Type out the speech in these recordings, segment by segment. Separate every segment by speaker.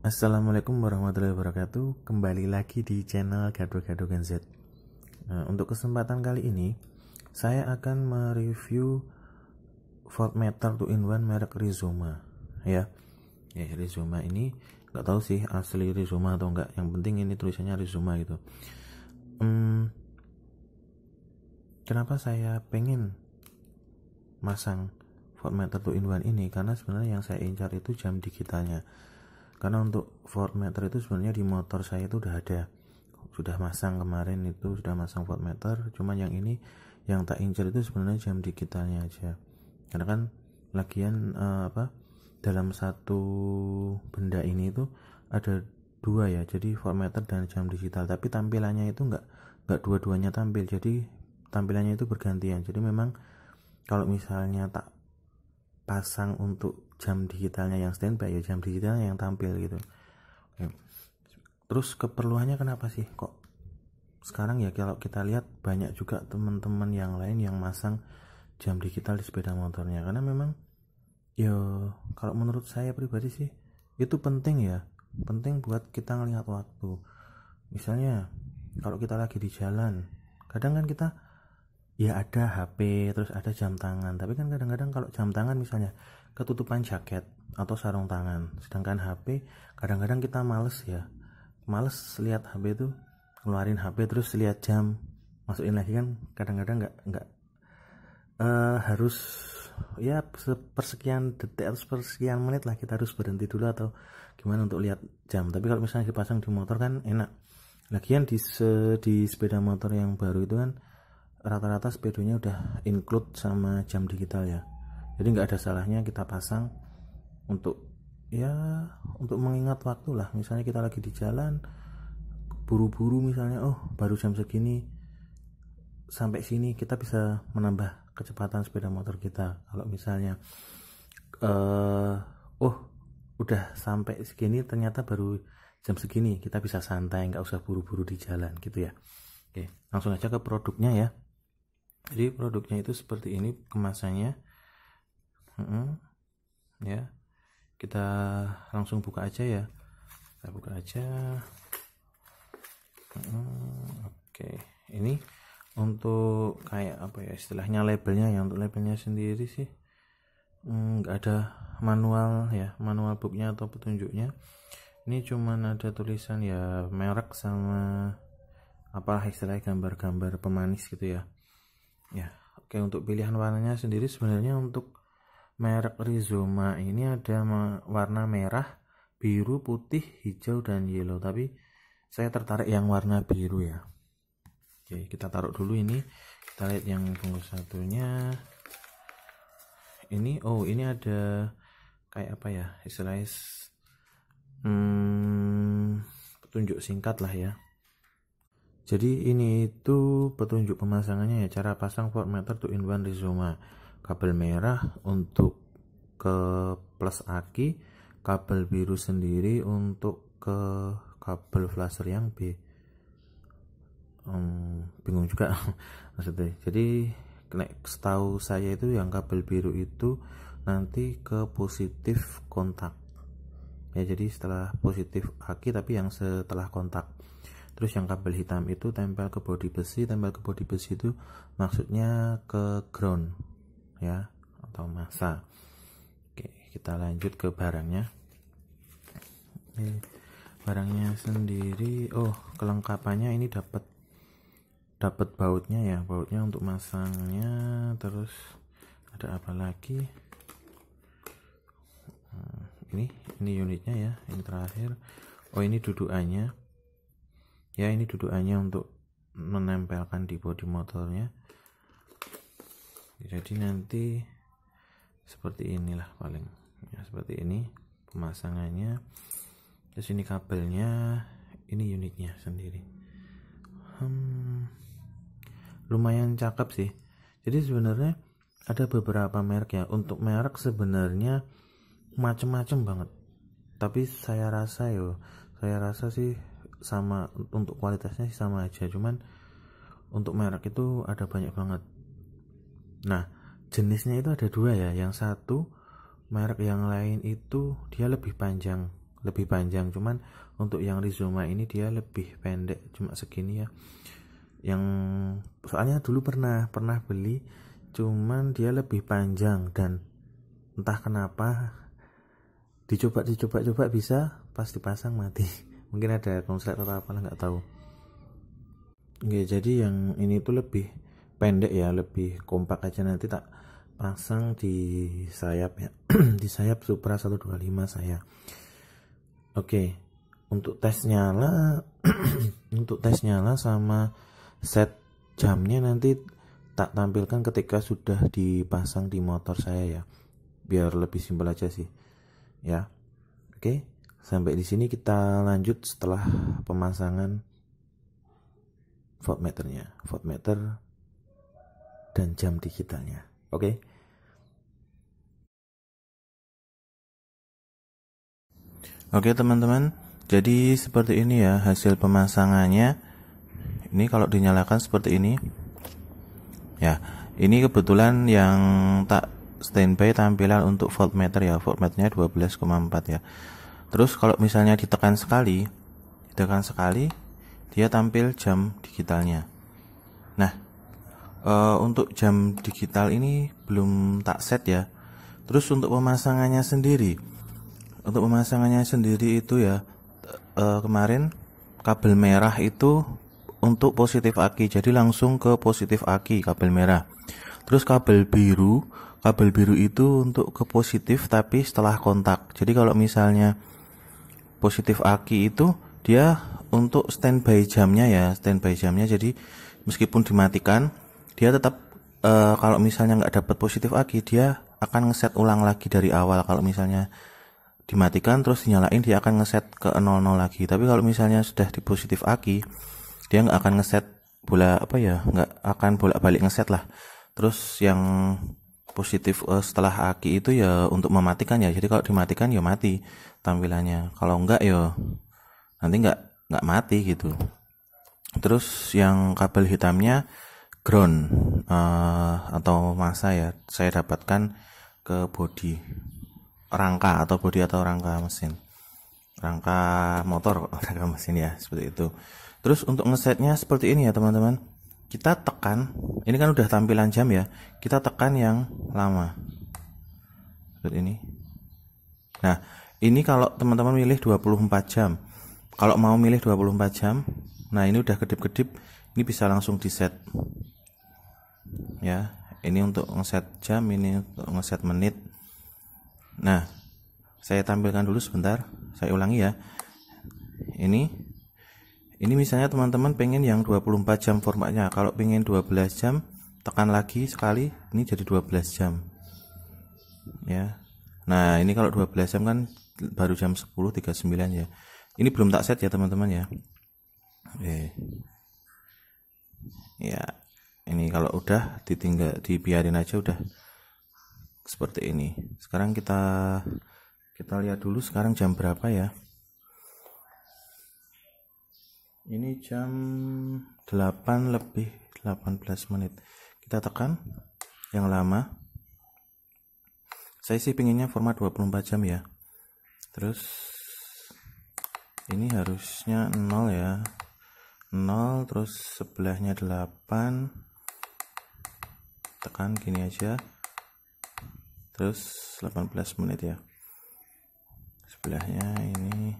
Speaker 1: Assalamualaikum warahmatullahi wabarakatuh. Kembali lagi di channel Gado-Gado Gen Z. Untuk kesempatan kali ini saya akan mereview voltmeter 2-in-1 merek Rizoma ya. Rizoma ini nggak tahu sih asli Rizoma atau enggak. Yang penting ini tulisannya Rizoma gitu. Kenapa saya pengen masang voltmeter 2-in-1 ini? Karena sebenarnya yang saya incar itu jam digitalnya. Karena untuk voltmeter itu sebenarnya di motor saya itu sudah masang kemarin, itu sudah masang voltmeter. Cuman yang ini yang tak incer itu sebenarnya jam digitalnya aja. Karena kan lagian dalam satu benda ini itu ada dua ya, jadi voltmeter dan jam digital. Tapi tampilannya itu nggak dua-duanya tampil, jadi tampilannya itu bergantian. Jadi memang kalau misalnya tak pasang untuk jam digitalnya yang standby, ya jam digitalnya yang tampil gitu. Terus keperluannya kenapa sih kok sekarang ya, kalau kita lihat banyak juga teman-teman yang lain yang masang jam digital di sepeda motornya? Karena memang ya kalau menurut saya pribadi sih itu penting ya, penting buat kita ngelihat waktu. Misalnya kalau kita lagi di jalan, kadang kan kita ya ada HP terus ada jam tangan, tapi kan kadang-kadang kalau jam tangan misalnya ketutupan jaket atau sarung tangan, sedangkan HP kadang-kadang kita males lihat HP itu, keluarin HP terus lihat jam, masukin lagi kan, kadang-kadang nggak harus ya sepersekian detik atau sepersekian menit lah kita harus berhenti dulu atau gimana untuk lihat jam. Tapi kalau misalnya dipasang di motor kan enak. Lagian di sepeda motor yang baru itu kan rata-rata sepedanya udah include sama jam digital ya, jadi nggak ada salahnya kita pasang untuk mengingat waktu lah. Misalnya kita lagi di jalan buru-buru, misalnya baru jam segini, sampai sini kita bisa menambah kecepatan sepeda motor kita. Kalau misalnya udah sampai segini ternyata baru jam segini, kita bisa santai, nggak usah buru-buru di jalan gitu ya. Oke, langsung aja ke produknya ya. Jadi produknya itu seperti ini kemasannya. Ya, kita langsung buka aja ya. Kita buka aja. Oke, ini untuk kayak apa ya istilahnya, labelnya ya. Untuk labelnya sendiri sih nggak ada manual ya, manual booknya atau petunjuknya. Ini cuman ada tulisan ya, merek sama apalah istilahnya, gambar-gambar pemanis gitu ya. Oke, untuk pilihan warnanya sendiri sebenarnya untuk merek Rizoma ini ada warna merah, biru, putih, hijau, dan yellow. Tapi saya tertarik yang warna biru ya. Oke, kita taruh dulu ini. Kita lihat yang bungkus satunya. Ini ada kayak apa ya istilahnya, petunjuk singkat lah ya. Jadi ini itu petunjuk pemasangannya ya, cara pasang voltmeter 2-in-1 Rizoma. Kabel merah untuk ke plus aki, kabel biru sendiri untuk ke kabel flasher yang B. Bingung juga maksudnya. Jadi setahu saya itu yang kabel biru itu nanti ke positif kontak ya, jadi setelah positif aki tapi yang setelah kontak. Terus yang kabel hitam itu tempel ke bodi besi. Tempel ke bodi besi itu maksudnya ke ground ya, atau masa. Oke, kita lanjut ke barangnya. Barangnya sendiri, kelengkapannya ini dapat bautnya ya, bautnya untuk masangnya. Terus ada apa lagi, ini unitnya ya, ini terakhir. Ini dudukannya ya, ini dudukannya untuk menempelkan di bodi motornya. Jadi nanti seperti inilah paling ya, seperti ini pemasangannya. Terus ini kabelnya, ini unitnya sendiri. Lumayan cakep sih. Jadi sebenarnya ada beberapa merek ya. Untuk merek sebenarnya macem-macem banget, tapi saya rasa sih sama, untuk kualitasnya sih sama aja. Cuman untuk merek itu ada banyak banget. Nah, jenisnya itu ada dua ya. Yang satu merek yang lain itu dia lebih panjang lebih panjang, cuman untuk yang Rizoma ini dia lebih pendek, cuma segini ya. Yang soalnya dulu pernah beli, cuman dia lebih panjang dan entah kenapa dicoba bisa, pas dipasang mati. Mungkin ada konslet atau apalah, nggak tahu. Oke, jadi yang ini tuh lebih pendek ya, lebih kompak aja. Nanti tak pasang di sayap ya. Di sayap Supra 125 saya. Oke, untuk tes nyala untuk tes nyala sama set jamnya nanti tak tampilkan ketika sudah dipasang di motor saya ya, biar lebih simpel aja sih ya. Oke, sampai di sini kita lanjut setelah pemasangan voltmeter dan jam digitalnya. Oke. Oke teman-teman, jadi seperti ini ya hasil pemasangannya. Ini kalau dinyalakan seperti ini ya. Ini kebetulan yang tak standby tampilan untuk voltmeter ya, voltmeternya 12,4 ya. Terus kalau misalnya ditekan sekali dia tampil jam digitalnya. Nah, untuk jam digital ini belum tak set ya. Terus untuk pemasangannya sendiri itu ya, kemarin kabel merah itu untuk positif aki, jadi langsung ke positif aki kabel merah. Terus kabel biru itu untuk ke positif tapi setelah kontak. Jadi kalau misalnya positif aki itu dia untuk standby jamnya ya, jadi meskipun dimatikan dia tetap kalau misalnya nggak dapat positif aki dia akan ngeset ulang lagi dari awal. Kalau misalnya dimatikan terus dinyalain dia akan ngeset ke 00 lagi. Tapi kalau misalnya sudah di positif aki dia nggak akan ngeset nggak akan bolak-balik ngeset lah. Terus yang positif setelah aki itu ya untuk mematikan ya. Jadi kalau dimatikan ya mati tampilannya. Kalau enggak ya nanti nggak mati gitu. Terus yang kabel hitamnya ground atau masa ya, saya dapatkan ke bodi rangka mesin, rangka motor, rangka mesin ya, seperti itu. Terus untuk ngesetnya seperti ini ya teman-teman, kita tekan, ini kan udah tampilan jam ya, kita tekan yang lama seperti ini. Nah ini kalau teman-teman milih 24 jam, kalau mau milih 24 jam, nah ini udah kedip-kedip, ini bisa langsung di set ya. Ini untuk ngeset jam, ini untuk ngeset menit. Nah, saya tampilkan dulu sebentar, saya ulangi ya. Ini misalnya teman-teman pengen yang 24 jam formatnya. Kalau pengen 12 jam, tekan lagi sekali, ini jadi 12 jam. Ya. Nah, ini kalau 12 jam kan baru jam 10.39 ya. Ini belum tak set ya teman-teman ya. Oke. Ya, ini kalau udah dibiarin aja udah seperti ini. Sekarang kita lihat dulu sekarang jam berapa ya. Ini jam 8 lebih 18 menit. Kita tekan yang lama. Saya sih pinginnya format 24 jam ya. Terus ini harusnya 0 ya. 0 terus sebelahnya 8. Tekan gini aja. Terus 18 menit ya. Sebelahnya ini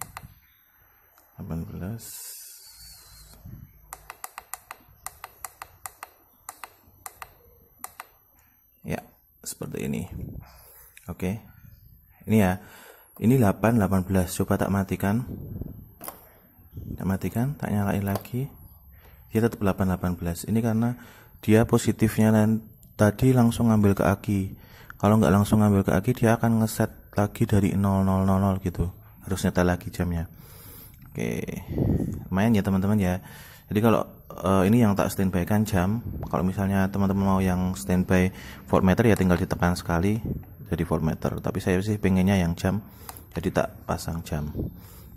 Speaker 1: 18. Ya, seperti ini. Oke. Ini ya. Ini 18. Coba tak matikan. Tak nyalain lagi. Dia tetap 18. Ini karena dia positifnya tadi langsung ngambil ke aki. Kalau nggak langsung ngambil ke aki, dia akan ngeset lagi dari 0000 gitu. Harus nyetel lagi jamnya. Oke, lumayan ya teman-teman ya. Jadi kalau ini yang tak standby kan jam. Kalau misalnya teman-teman mau yang standby voltmeter ya tinggal ditekan sekali jadi voltmeter. Tapi saya sih pengennya yang jam, jadi tak pasang jam.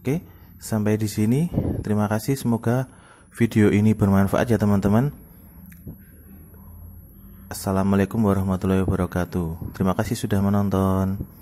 Speaker 1: Oke, sampai di sini. Terima kasih. Semoga video ini bermanfaat ya teman-teman. Assalamualaikum warahmatullahi wabarakatuh. Terima kasih sudah menonton.